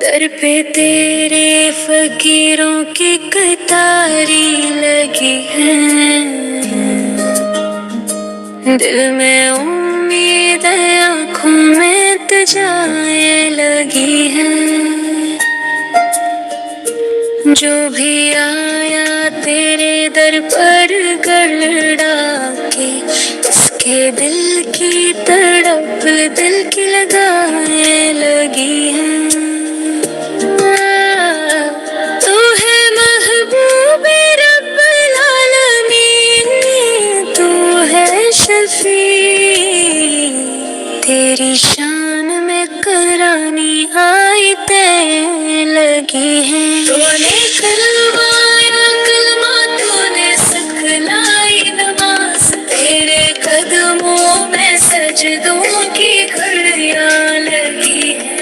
दर पे तेरे फकीरों की कतारी लगी है, दिल में उम्मीद आँखों में तुझाए लगी है। जो भी आया तेरे दर पर गड़गड़ा के, उसके दिल की तड़प दिल की लगाए लगी है। तू है महबूबे रब्बुल आलमीन, तू है शफी, तेरी शान में करानी आई ते लगी है। तूने करवाया कलमा, तूने सिखलाई नमाज, तेरे कदमों में सजदों की घड़ियां लगी है।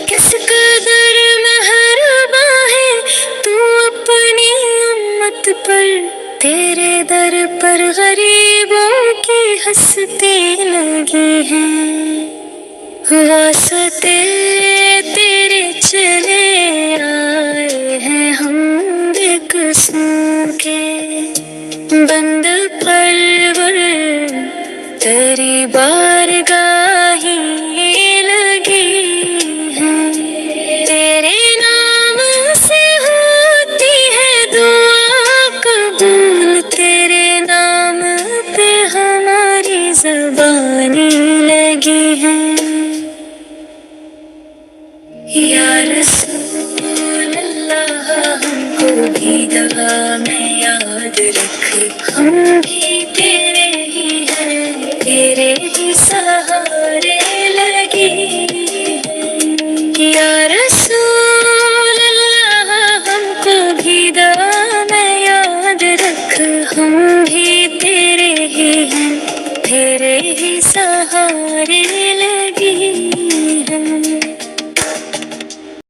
किस कदर मेहरबान है तू अपनी उम्मत पर, तेरे दर पर गरीबों की हंसती लगी है। वास्ते तेरे चले आए हैं हम बेकसूं के, बंद परवर तेरी बारगाह ही लगी है। तेरे नाम से होती है दुआ कबूल, तेरे नाम पे हमारी ज़बानी लगी है। या रसूल अल्लाह हमको भी दवा में याद रख, हम भी तेरे ही हैं, तेरे ही सहारे लगी है। या रसूल अल्लाह हमको भी दवा में याद रख, हम भी तेरे ही हैं, तेरे ही सहारे